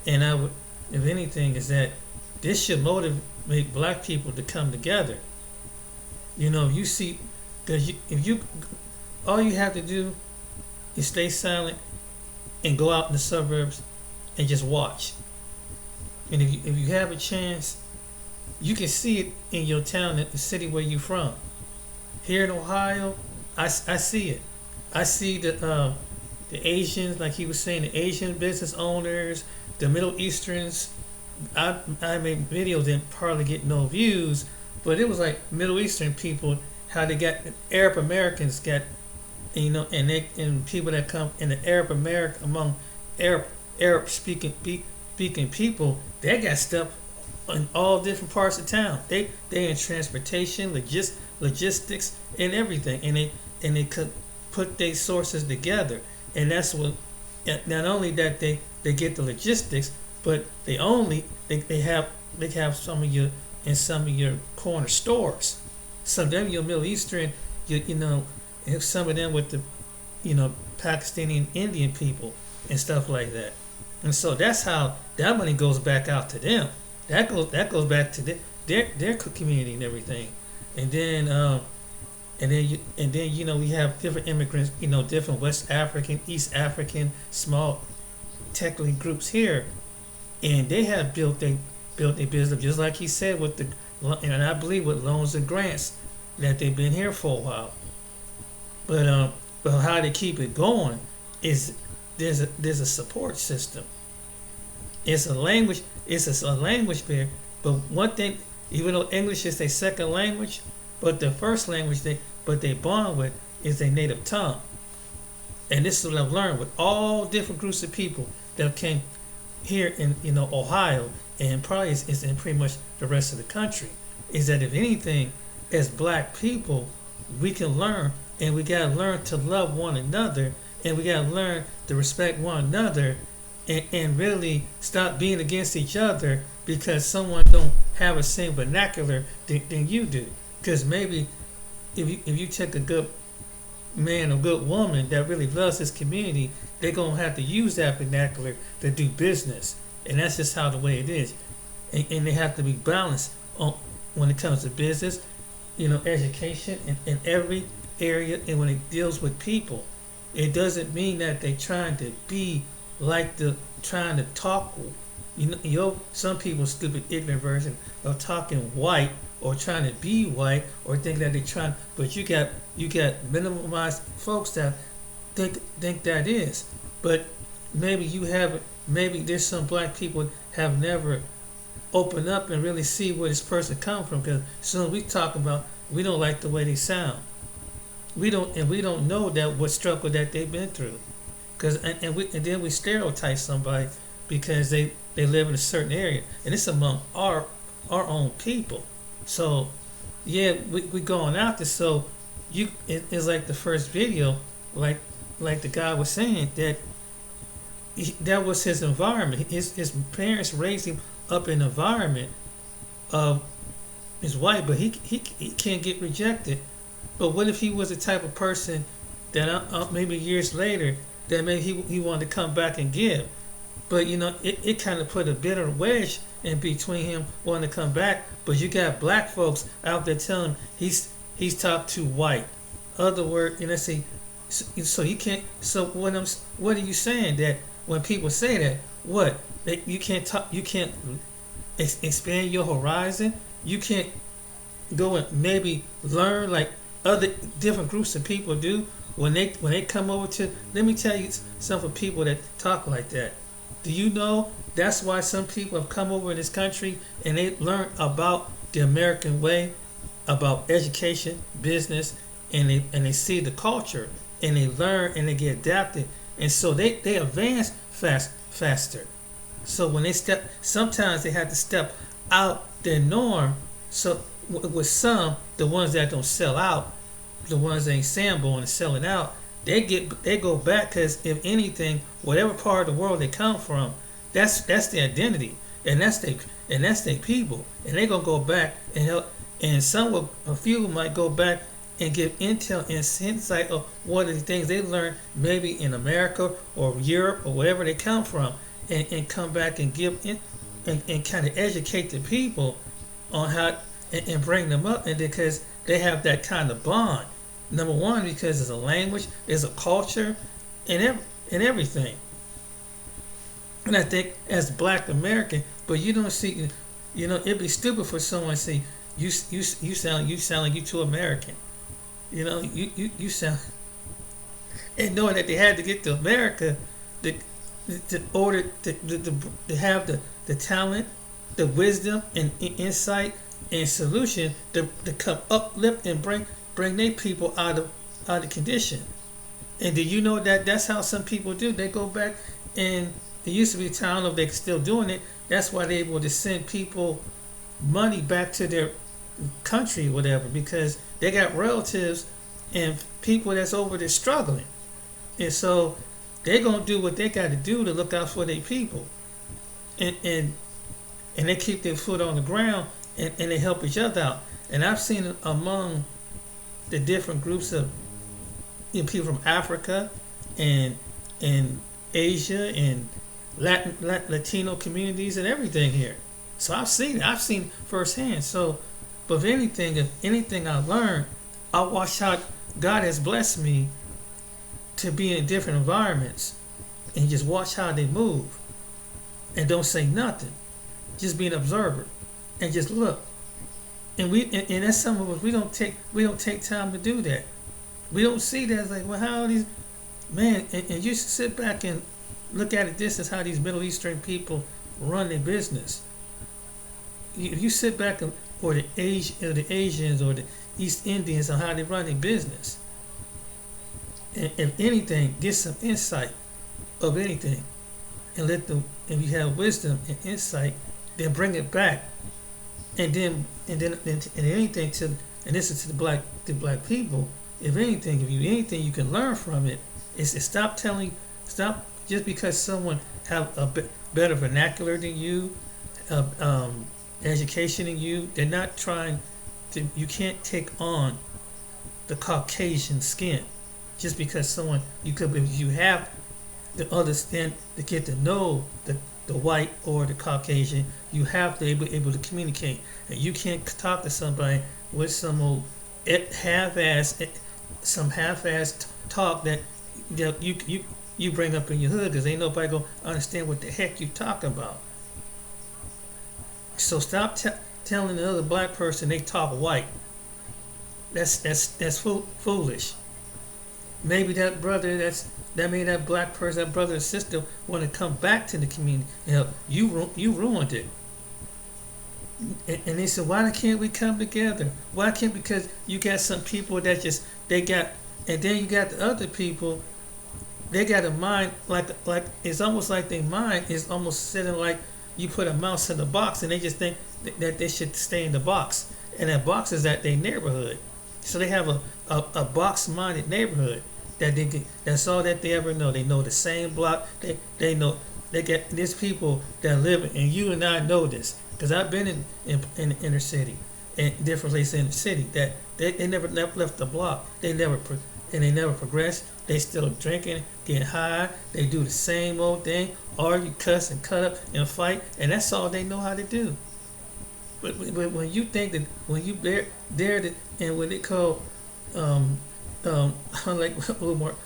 and if anything, is that this should motivate black people to come together. You know, you see, because all you have to do is stay silent and go out in the suburbs and just watch. And if you have a chance, you can see it in your town, the city where you're from. Here in Ohio, I see it. I see the Asians, like he was saying, the Asian business owners, the Middle Easterns. I made videos that hardly get no views, but it was like Middle Eastern people, how they got Arab Americans got, you know, and people that come in the Arab America, among Arab speaking people, they got stuff in all different parts of town. They in transportation, logistics, and everything, and they could put their sources together, and that's what. Not only that they get the logistics, but they have some of your in some of your corner stores. Some of them your Middle Eastern, you know, some of them with the, you know, Pakistani and Indian people and stuff like that. And so that's how that money goes back out to them. That goes back to their community and everything. And then you know, we have different immigrants, you know, different West African, East African, small technically groups here, and they have built their business, just like he said, with and I believe with loans and grants, that they've been here for a while. But how they keep it going is there's a support system. It's a language barrier. But one thing, even though English is their second language, but the first language they bond with is their native tongue. And this is what I've learned with all different groups of people that came here in, you know, Ohio, and probably is in pretty much the rest of the country, is that if anything, as black people, we can learn, and we gotta learn to love one another, and we gotta learn to respect one another, and really stop being against each other because someone don't have the same vernacular than you do. Because maybe if you take a good man or good woman that really loves his community, they're going to have to use that vernacular to do business. And that's just how the way it is. And they have to be balanced when it comes to business, you know, education, in every area, and when it deals with people. It doesn't mean that they're trying to be like trying to talk, you know, some people's stupid ignorant version of talking white or trying to be white or think that they're trying, but you got minimalized folks that think that is. But maybe there's some black people have never opened up and really see where this person come from, because soon as we talk about, we don't like the way they sound. We don't know that what struggle that they've been through, and then we stereotype somebody because they live in a certain area, and it's among our own people. So yeah, we going out there. So it's like the first video, like the guy was saying, that was his environment. His parents raised him up in an environment of his white, but he can't get rejected. But what if he was the type of person that maybe years later that maybe he wanted to come back and give, but you know, it kind of put a bitter wedge in between him wanting to come back. But you got black folks out there telling him he's talked too white. Other word, you know, see, So you can't. So what are you saying that when people say that what you can't talk, you can't expand your horizon, you can't go and maybe learn like other different groups of people do when they come over to. Let me tell you some of people that talk like that. Do you know that's why some people have come over in this country and they learn about the American way, about education, business, and they see the culture and they learn and they get adapted, and so they advance faster. So when they sometimes they have to step out their norm. So with some, the ones that don't sell out, the ones that ain't Sanborn and selling out, they go back because if anything, whatever part of the world they come from, that's their identity, and that's their people, and they gonna go back and help. And a few might go back and give intel and insight of what are the things they learned maybe in America or Europe or wherever they come from, and come back and give and kind of educate the people on how and bring them up, and because they have that kind of bond. Number one, because there's a language, there's a culture, and everything. And I think as Black American, but you don't see, it'd be stupid for someone to say you sound like you too American. You sound, and knowing that they had to get to America to have the talent, the wisdom, and insight and solution to come uplift and bring their people out of condition. And do you know that that's how some people do? They go back, and it used to be a time, I don't know if they're still doing it. That's why they're able to send people money back to their country, whatever, because they got relatives and people that's over there struggling, and so they're gonna do what they got to do to look out for their people, and they keep their foot on the ground, and they help each other out. And I've seen it among the different groups of people from Africa and Asia and Latino communities and everything here. So I've seen firsthand. So, but if anything I learned, I watch how God has blessed me to be in different environments and just watch how they move and don't say nothing. Just be an observer and just look. And that's some of us, we don't take time to do that. We don't see that. It's like, well, how are these and you sit back and look at it. This is how these Middle Eastern people run their business. You sit back or the Asians or the East Indians on how they run their business. And if anything, get some insight of anything, and let them. If you have wisdom and insight, then bring it back. And anything to, and this is to the black people. If anything you can learn from it, is to stop just because someone have a better vernacular than you, education than you. They're not trying to. You can't take on the Caucasian skin just because someone if you have to understand to get to know the white or the Caucasian, you have to be able to communicate, and you can't talk to somebody with some old half-ass talk that you bring up in your hood, because ain't nobody gonna understand what the heck you talking about. So stop telling the other black person they talk white. That's foolish. Maybe that brother that black person, that brother or sister, want to come back to the community and help. You ruined it. And they said, why can't we come together? Why can't? Because you got some people that and then you got the other people. They got a mind like it's almost like their mind is almost sitting like you put a mouse in a box, and they just think that they should stay in the box, and that box is at their neighborhood. So they have a box-minded neighborhood that's all that they ever know. They know the same block. They know they get these people that live, and you and I know this because I've been in the inner city and different places in the city that they never left the block. They never progressed. They still drinking, getting high. They do the same old thing, argue, cuss, and cut up and fight, and that's all they know how to do. But when you think that when you dare to, and what they call like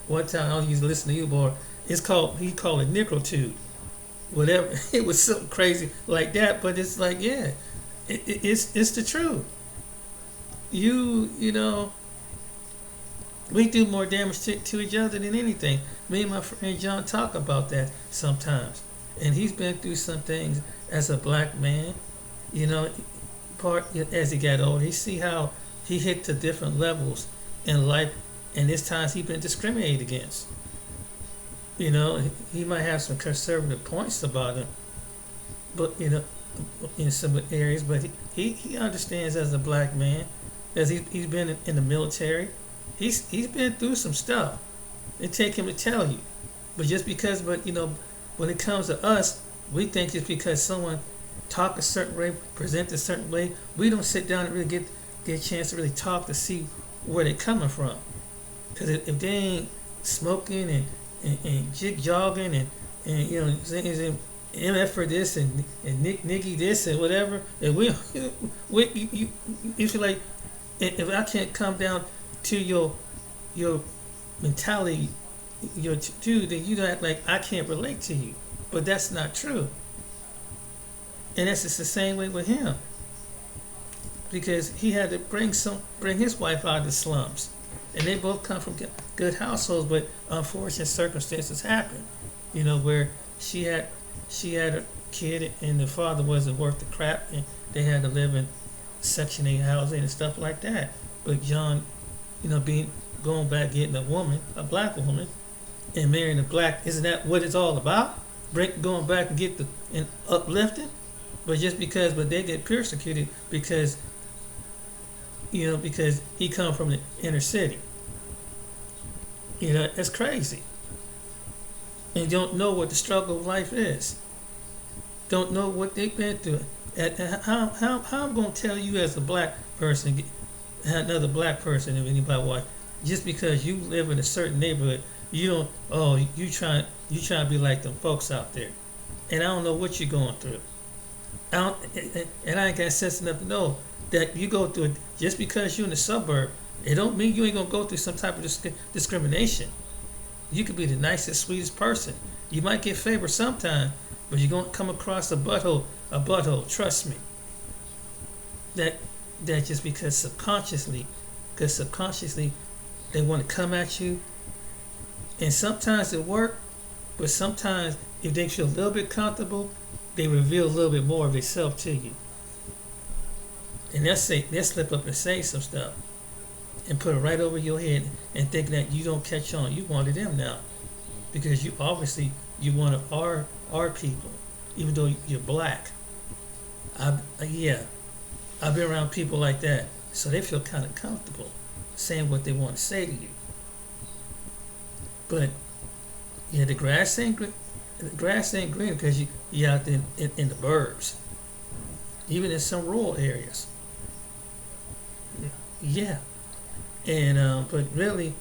one time I used to listen to you, boy. He called it Nicrotude, whatever. It was something crazy like that, but it's like, yeah, it's the truth. You know, we do more damage to each other than anything. Me and my friend John talk about that sometimes, and he's been through some things as a black man. You know, as he got older, he see how he hit to different levels in life, and there's times he's been discriminated against. You know, he might have some conservative points about him, but you know, in some areas, but he understands as a black man, as he's been in the military. He's been through some stuff. It take him to tell you, but you know, when it comes to us, we think just because someone talk a certain way, present a certain way, we don't sit down and really get a chance to really talk to see where they're coming from. Because if they ain't smoking and jig jogging and you know saying MF for this and Nicky this and whatever, and you feel like if I can't come down to your mentality, your dude, then you act like I can't relate to you. But that's not true. And that's just the same way with him. Because he had to bring his wife out of the slums. And they both come from good households, but unfortunate circumstances happen. You know, where she had a kid and the father wasn't worth the crap, and they had to live in Section 8 housing and stuff like that. But John, you know, going back getting a woman, a black woman, and marrying a black, isn't that what it's all about? Going back and uplifting? But but they get persecuted because, you know, because he come from the inner city. You know, that's crazy. And don't know what the struggle of life is. Don't know what they've been through. How I'm going to tell you as a black person, another black person, if anybody watch, just because you live in a certain neighborhood, you trying to be like them folks out there. And I don't know what you're going through. I ain't got sense enough to know that you go through it just because you're in the suburb. It don't mean you ain't gonna go through some type of discrimination. You could be the nicest, sweetest person. You might get favored sometime, but you're gonna come across a butthole. Trust me. That just because subconsciously they want to come at you, and sometimes it works, but sometimes if they feel a little bit comfortable, they reveal a little bit more of themselves to you. And they'll slip up and say some stuff and put it right over your head and think that you don't catch on. You wanted them now. Because you obviously wanted our people, even though you're black. I've been around people like that. So they feel kind of comfortable saying what they want to say to you. But yeah, the grass ain't green. The grass ain't green because you out there in the burbs, even in some rural areas. Yeah, and but really,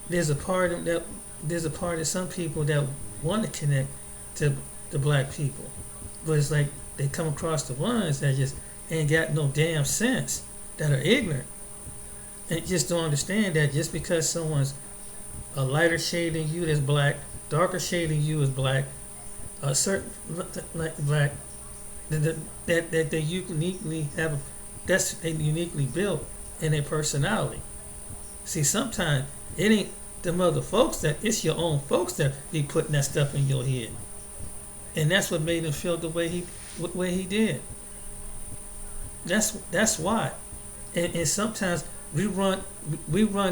there's a part of some people that want to connect to the black people, but it's like they come across the ones that just ain't got no damn sense, that are ignorant, and just don't understand that just because someone's a lighter shade than you that's black, darker shade than you is black, a certain like black, that they uniquely have, that's they uniquely built in their personality. See, sometimes it ain't them other folks, that it's your own folks that be putting that stuff in your head, and that's what made him feel the way he did. That's why, and sometimes we run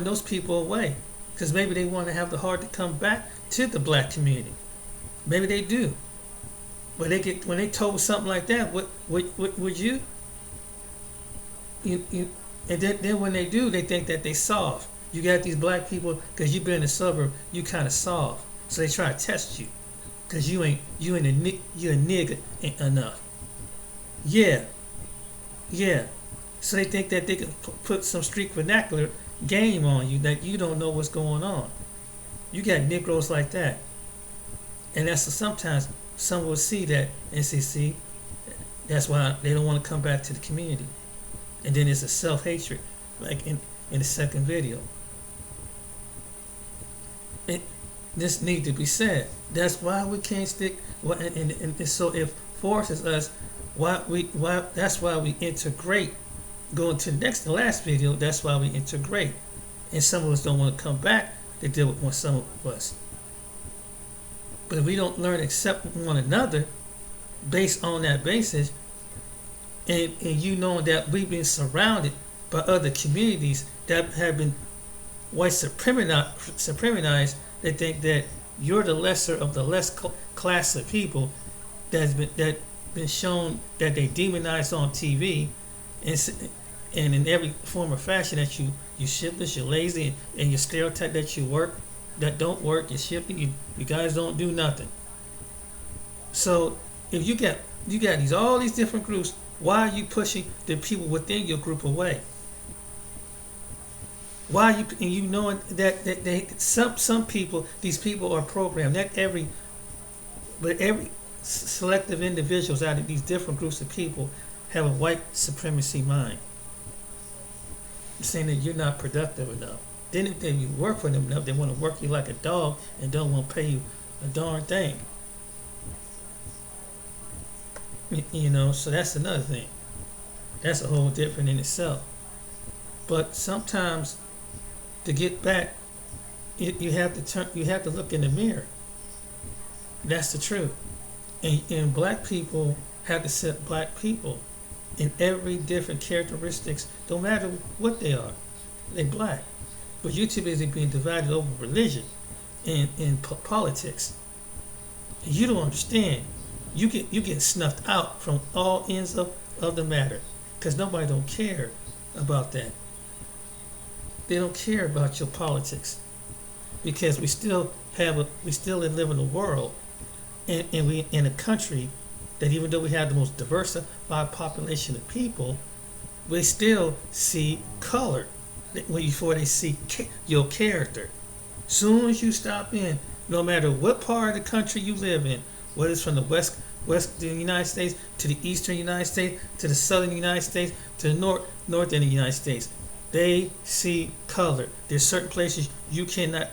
those people away. Because maybe they want to have the heart to come back to the black community. Maybe they do. But when they told something like that, what would you? And then when they do, they think that they solve. You got these black people because you've been in the suburb, you kind of solve. So they try to test you because you're a nigga enough. Yeah. So they think that they can put some street vernacular game on you that you don't know what's going on. You got Negroes like that, and that's sometimes some will see that and see that's why they don't want to come back to the community, and then it's a self-hatred like in the second video. This need to be said. That's why we can't stick. And so it forces us. That's why we integrate. Going to the last video. That's why we integrate. And some of us don't want to come back to deal with some of us. But if we don't learn to accept one another based on that basis, and you knowing that we've been surrounded by other communities that have been white suprematized, they think that you're the lesser of the less class of people that's been shown that they demonized on TV, and in every form or fashion that you shiftless, you're lazy, and you stereotype that that don't work, you're shifty, you guys don't do nothing. So if you got all these different groups, why are you pushing the people within your group away? Why are you knowing that some people, these people are programmed. Not every selective individuals out of these different groups of people have a white supremacy mind, saying that you're not productive enough. Then if you work for them enough, they want to work you like a dog and don't want to pay you a darn thing. So that's another thing. That's a whole different in itself. But sometimes to get back, you have to look in the mirror. That's the truth. And black people have to accept black people in every different characteristics, no matter what they are. They black. But you're too busy being divided over religion and politics. And you don't understand. You get snuffed out from all ends of the matter, because nobody don't care about that. They don't care about your politics, because we still live in a world, and we in a country that, even though we have the most diversified population of people, we still see color before they see your character. Soon as you stop in, no matter what part of the country you live in, whether it's from the west of the United States to the eastern United States to the southern United States to the north end of the United States, they see color. There's certain places you cannot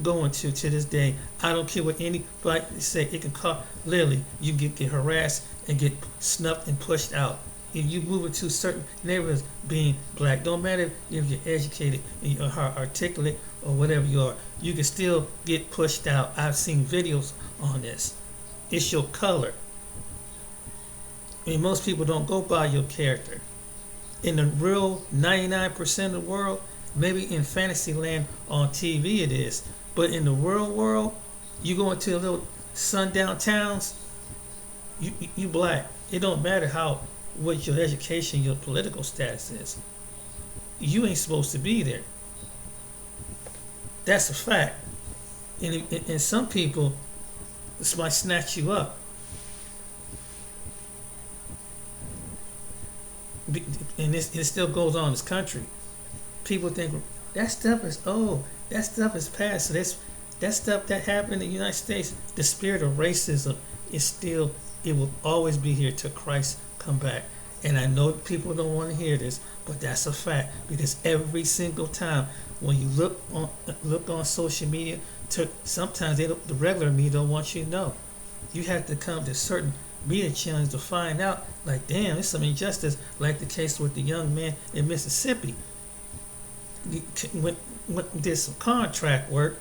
go into to this day. I don't care what anybody say. It can cause, literally, you get harassed and get snuffed and pushed out. If you move into certain neighborhoods being black, don't matter if you're educated and you're articulate or whatever you are, you can still get pushed out. I've seen videos on this. It's your color. I mean, most people don't go by your character. In the real 99% of the world, maybe in fantasy land on TV it is, but in the real world, you go into little sundown towns, you black. It don't matter what your education, your political status is. You ain't supposed to be there. That's a fact. And some people, this might snatch you up. And it still goes on in this country. People think that stuff is old. That stuff is past. So that stuff that happened in the United States, the spirit of racism is still, it will always be here till Christ come back. And I know people don't want to hear this, but that's a fact, because every single time when you look on social media, sometimes the regular media don't want you to know. You have to come to certain media channels to find out, like, damn, there's some injustice, like the case with the young man in Mississippi. He did some contract work,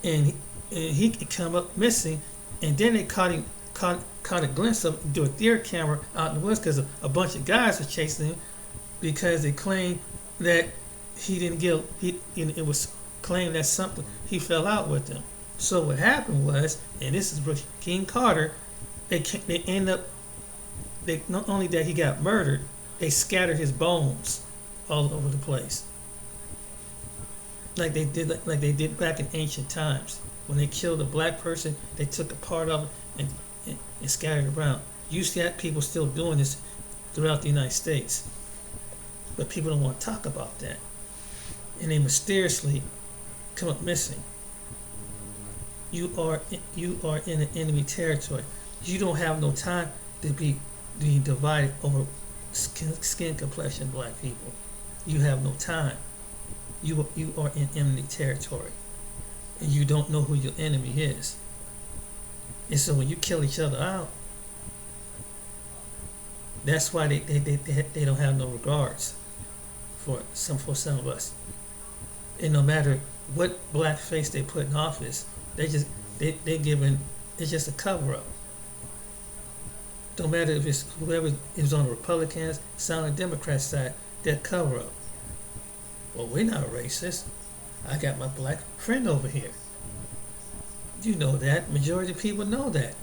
and he could come up missing, and then they caught a glimpse of him through a theater camera out in the woods, because a bunch of guys were chasing him because they claimed that he didn't get. It was claimed that something, he fell out with them. So what happened was, and this is King Carter, they end up. Not only that he got murdered, they scattered his bones all over the place, like they did back in ancient times. When they killed a black person, they took a part of it and scattered it around. You see that people still doing this throughout the United States, but people don't want to talk about that, and they mysteriously come up missing. You are in an enemy territory. You don't have no time to be divided over skin complexion, black people. You have no time. You are in enemy territory. and you don't know who your enemy is. And so when you kill each other out, that's why they don't have no regards for some of us. And no matter what black face they put in office, they giving, it's just a cover up. Don't matter if it's whoever is on the Republicans, side, or Democrat side, they're cover up. Well, we're not racist. I got my black friend over here. You know that. Majority of people know that.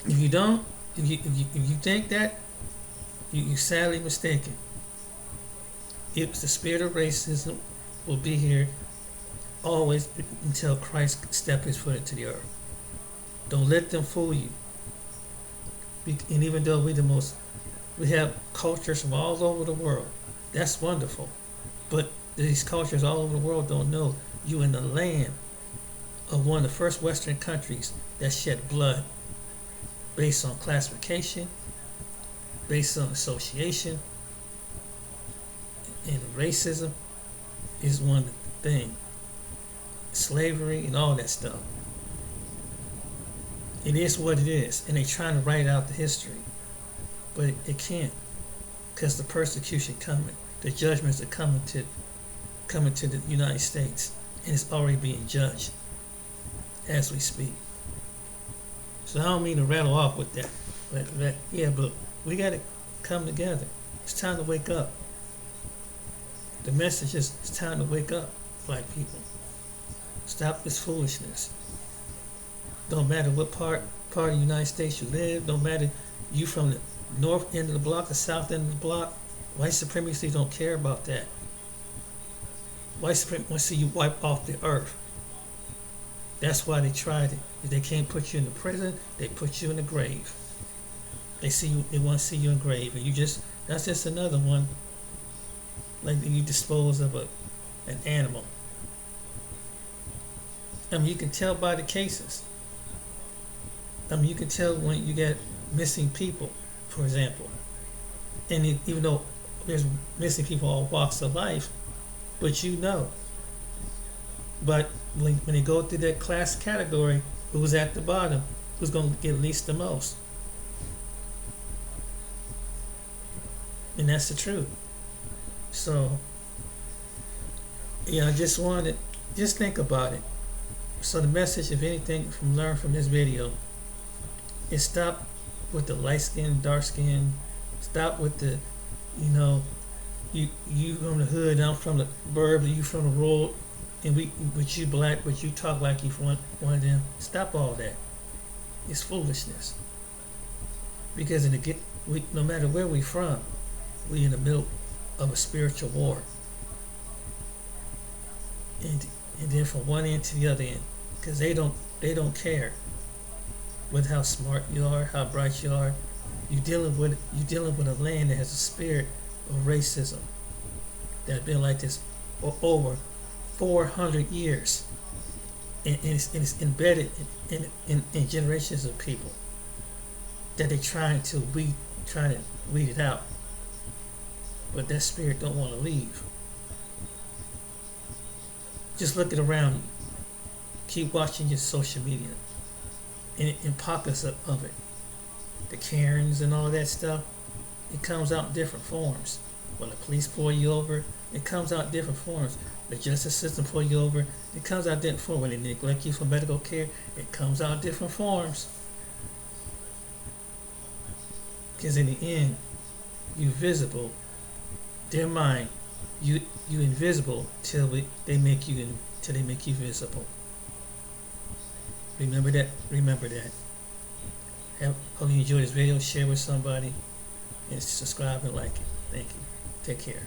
If you don't, if you think that, you're sadly mistaken. It's the spirit of racism will be here always until Christ steps his foot into the earth. Don't let them fool you. And even though we have cultures from all over the world, that's wonderful. But these cultures all over the world don't know you in the land of one of the first Western countries that shed blood based on classification, based on association, and racism is one thing. Slavery and all that stuff. It is what it is, and they're trying to write out the history, but it can't, because the persecution coming, the judgments are coming to the United States, and it's already being judged as we speak. So I don't mean to rattle off with that, but we got to come together. It's time to wake up. The message is it's time to wake up, black people. Stop this foolishness. Don't matter what part of the United States you live. Don't matter you from the north end of the block, the south end of the block. White supremacy don't care about that. White supremacy wants to see you wipe off the earth. That's why they tried it. If they can't put you in the prison, they put you in the grave. They want to see you in the grave, and that's just another one. Like you dispose of an animal. I mean, you can tell by the cases. I mean, you can tell when you get missing people, for example. And even though there's missing people all walks of life, but you know. But when they go through that class category, who's at the bottom, who's going to get least the most. And that's the truth. So, just think about it. So the message, if anything, learn from this video is stop with the light skin, dark skin. Stop with the, you from the hood, I'm from the burbs, you from the rural, but you black, but you talk like you from one of them. Stop all that. It's foolishness. Because no matter where we from, we in the middle of a spiritual war. And then from one end to the other end. Because they don't care with how smart you are, how bright you are. You're dealing with a land that has a spirit of racism that's been like this for over 400 years, and it's embedded in generations of people that they're trying to weed it out, but that spirit don't want to leave. Just look around you. Keep watching your social media and pockets of it. The Karens and all that stuff, it comes out in different forms. When the police pull you over, it comes out in different forms. The justice system pull you over, it comes out in different forms. When they neglect you for medical care, it comes out in different forms. Because in the end, you're visible. Their mind, you invisible till they make you visible. Remember that. Hope you enjoyed this video. Share with somebody and subscribe and like it. Thank you. Take care.